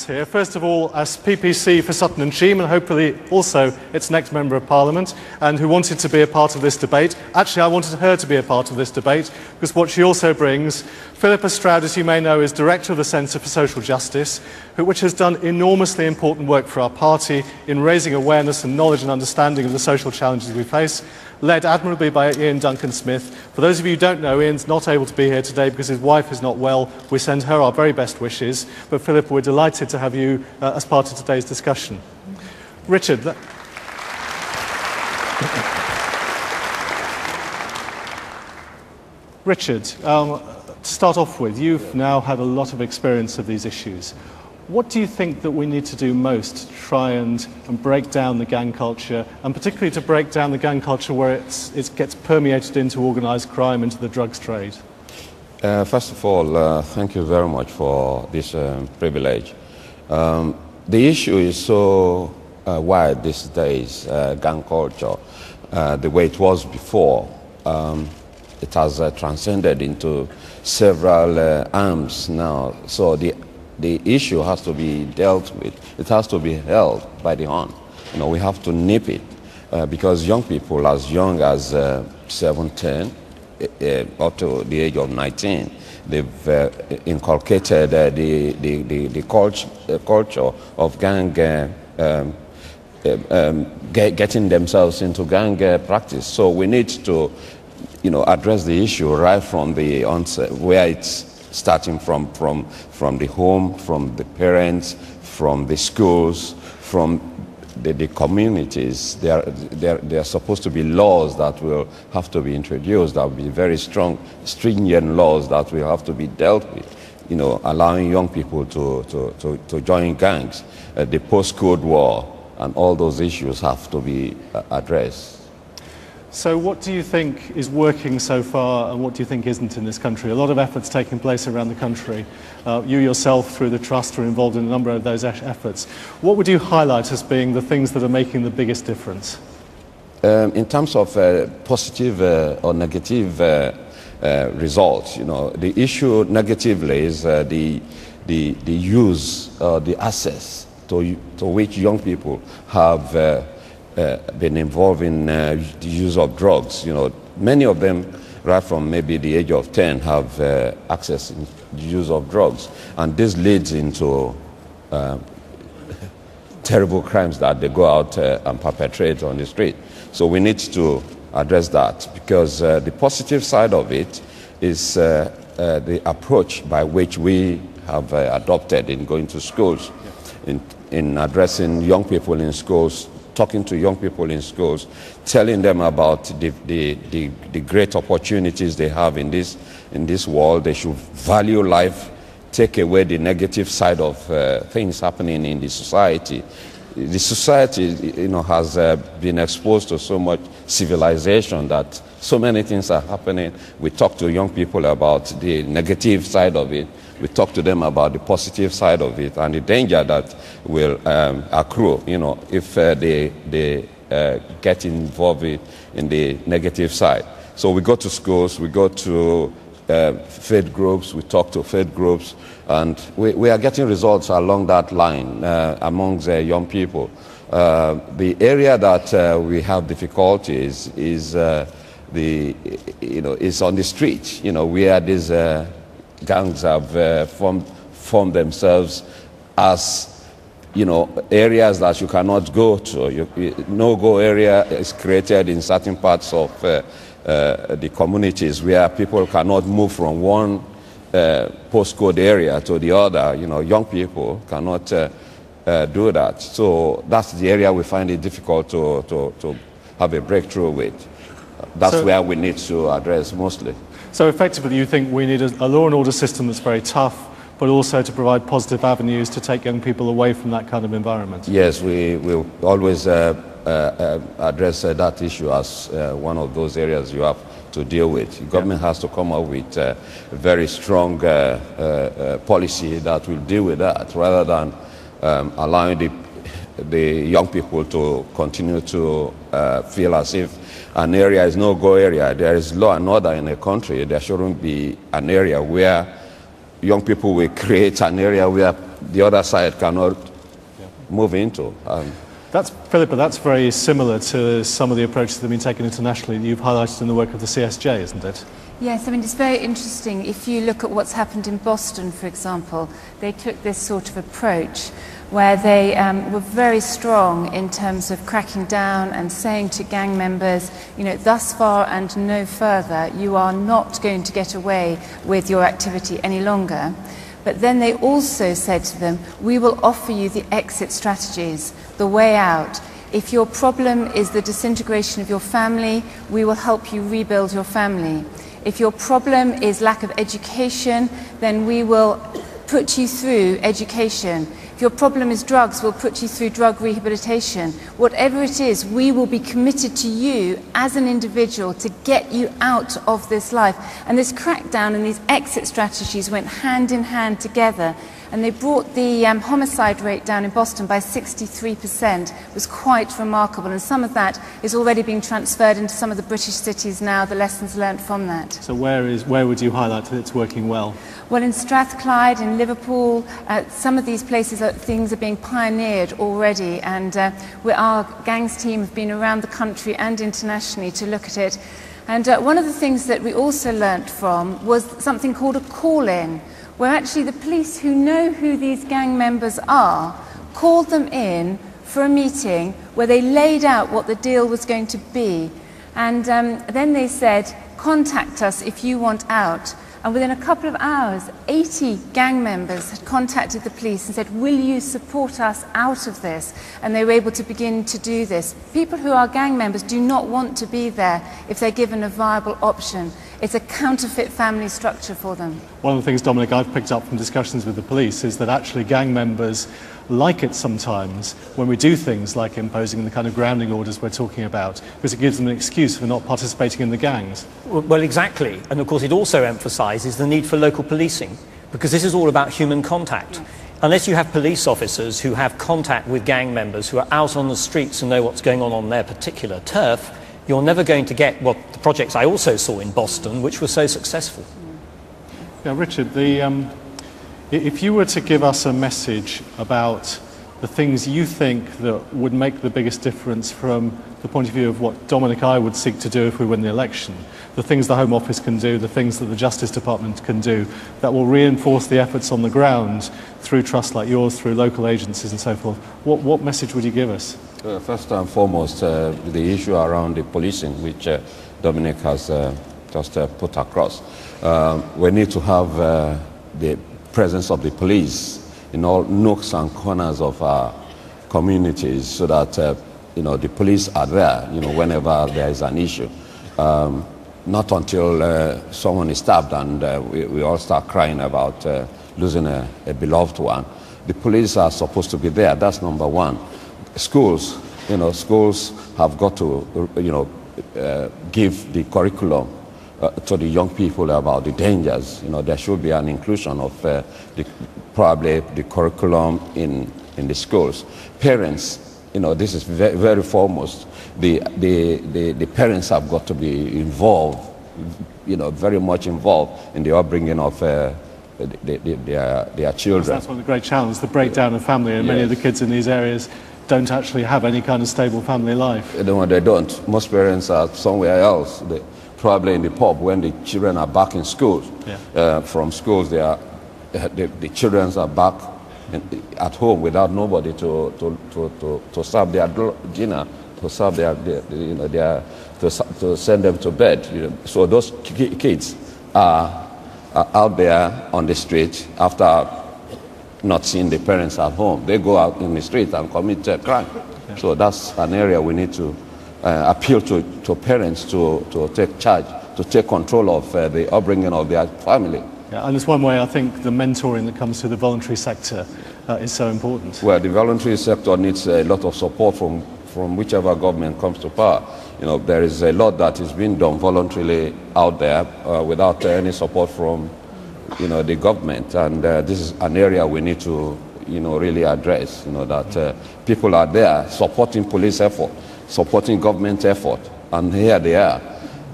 Here. First of all, as PPC for Sutton and Cheam, and hopefully also its next Member of Parliament, and who wanted to be a part of this debate. Actually, I wanted her to be a part of this debate, because what she also brings, Philippa Stroud, as you may know, is Director of the Centre for Social Justice, which has done enormously important work for our party in raising awareness and knowledge and understanding of the social challenges we face, led admirably by Ian Duncan-Smith. For those of you who don't know, Ian's not able to be here today because his wife is not well. We send her our very best wishes. But Philippa, we're delighted to have you as part of today's discussion. Richard. Richard, to start off with, you've now had a lot of experience of these issues. What do you think that we need to do most to try and break down the gang culture, and particularly to break down the gang culture where it gets permeated into organised crime, into the drugs trade? First of all, thank you very much for this privilege. The issue is so wide these days, gang culture, the way it was before. It has transcended into several arms now. So the issue has to be dealt with. It has to be held by the horn. You know, we have to nip it because young people as young as 17 up to the age of 19, they've inculcated the culture of gang, getting themselves into gang practice. So we need to, address the issue right from the onset, where it's starting from the home, from the parents, from the schools, from the communities. There are supposed to be laws that will have to be introduced, that will be very strong, stringent laws that will have to be dealt with, allowing young people to join gangs. The post-Cold War and all those issues have to be addressed. So what do you think is working so far and what do you think isn't in this country? A lot of efforts taking place around the country. You yourself, through the Trust, are involved in a number of those efforts. What would you highlight as being the things that are making the biggest difference? In terms of positive or negative results, the issue negatively is the use, the access to which young people have been involved in the use of drugs. Many of them, right from maybe the age of 10, have access to the use of drugs. And this leads into terrible crimes that they go out and perpetrate on the street. So we need to address that, because the positive side of it is the approach by which we have adopted in going to schools, in addressing young people in schools, talking to young people in schools, telling them about the great opportunities they have in this world. They should value life, take away the negative side of things happening in the society. The society, has been exposed to so much civilization that so many things are happening. We talk to young people about the negative side of it. We talk to them about the positive side of it and the danger that will accrue, if they get involved in the negative side. So we go to schools, we go to faith groups, we talk to faith groups, and we are getting results along that line amongst young people. The area that we have difficulties is is on the street, where these gangs have formed themselves as, areas that you cannot go to. No-go area is created in certain parts of the communities where people cannot move from one postcode area to the other. Young people cannot do that. So that's the area we find it difficult to have a breakthrough with. That's where we need to address mostly. So effectively you think we need a law and order system that's very tough, but also to provide positive avenues to take young people away from that kind of environment? Yes, we will always address that issue as one of those areas you have to deal with. The government has to come up with a very strong policy that will deal with that, rather than allowing the young people to continue to feel as if an area is no-go area. There is law and order in a country. There shouldn't be an area where young people will create an area where the other side cannot move into. Philippa, that's very similar to some of the approaches that have been taken internationally that you've highlighted in the work of the CSJ, isn't it? Yes, I mean, it's very interesting. If you look at what's happened in Boston, for example, they took this sort of approach where they were very strong in terms of cracking down and saying to gang members, you know, thus far and no further, you are not going to get away with your activity any longer. But then they also said to them, we will offer you the exit strategies, the way out. If your problem is the disintegration of your family, we will help you rebuild your family. If your problem is lack of education, then we will put you through education. If your problem is drugs, we'll put you through drug rehabilitation. Whatever it is, we will be committed to you as an individual to get you out of this life. And this crackdown and these exit strategies went hand in hand together. And they brought the homicide rate down in Boston by 63%. It was quite remarkable. And some of that is already being transferred into some of the British cities now, the lessons learnt from that. So where would you highlight that it's working well? Well, in Strathclyde, in Liverpool, some of these places, things are being pioneered already. And our gangs team have been around the country and internationally to look at it. And one of the things that we also learnt from was something called a call-in, where actually the police who know who these gang members are called them in for a meeting where they laid out what the deal was going to be. And then they said, contact us if you want out. And within a couple of hours, 80 gang members had contacted the police and said, will you support us out of this? And they were able to begin to do this. People who are gang members do not want to be there if they're given a viable option. It's a counterfeit family structure for them. One of the things, Dominic, I've picked up from discussions with the police is that actually gang members like it sometimes when we do things like imposing the kind of grounding orders we're talking about, because it gives them an excuse for not participating in the gangs. Well, exactly. And of course it also emphasises the need for local policing, because this is all about human contact. Unless you have police officers who have contact with gang members, who are out on the streets and know what's going on their particular turf, you're never going to get what the projects I also saw in Boston, which were so successful. Yeah, Richard, if you were to give us a message about the things you think that would make the biggest difference from the point of view of what Dominic and I would seek to do if we win the election, the things the Home Office can do, the things that the Justice Department can do, that will reinforce the efforts on the ground through trusts like yours, through local agencies and so forth, what message would you give us? First and foremost, the issue around the policing, which Dominic has just put across. We need to have the presence of the police in all nooks and corners of our communities, so that the police are there, whenever there is an issue. Not until someone is stabbed and we all start crying about losing a beloved one. The police are supposed to be there. That's number one. Schools, schools have got to, give the curriculum to the young people about the dangers. There should be an inclusion of probably the curriculum in the schools. Parents, this is very, very foremost. The parents have got to be involved, very much involved in the upbringing of their children. That's one of the great challenges, the breakdown of family, and many of the kids in these areas don't actually have any kind of stable family life. No, they don't. Most parents are somewhere else, probably in the pub when the children are back in school. From schools, the children are back at home without nobody to serve their dinner, to serve to send them to bed. So those kids are out there on the street after not seeing the parents at home. They go out in the street and commit a crime. So that's an area we need to appeal to parents to take charge, to take control of the upbringing of their family. Yeah, and it's one way I think the mentoring that comes to the voluntary sector is so important. Well, the voluntary sector needs a lot of support from whichever government comes to power. There is a lot that is being done voluntarily out there without any support from the government, and this is an area we need to really address. That people are there supporting police effort, supporting government effort, and here they are.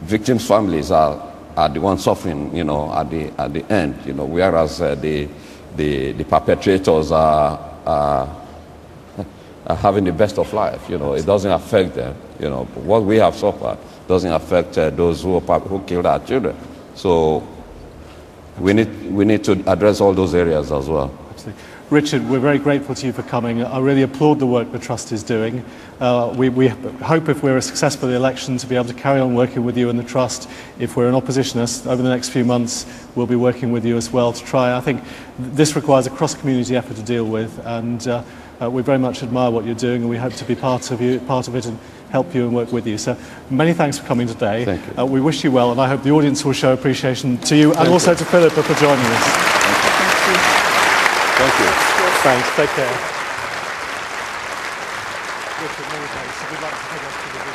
Victims' families are the ones suffering, at the end, whereas the the perpetrators are having the best of life. It doesn't affect them. What we have suffered doesn't affect those who killed our children. So we need to address all those areas as well. Absolutely. Richard, we're very grateful to you for coming. I really applaud the work the Trust is doing. We hope if we're successful in the election to be able to carry on working with you and the Trust. If we're in opposition over the next few months, we'll be working with you as well to try. I think this requires a cross-community effort to deal with, and we very much admire what you're doing, and we hope to be part of it and help you and work with you. So many thanks for coming today. Thank you. We wish you well, and I hope the audience will show appreciation to you and also to Philippa for joining us. Thank you. Thanks. Take care. Richard, many thanks. If you'd like to take us to the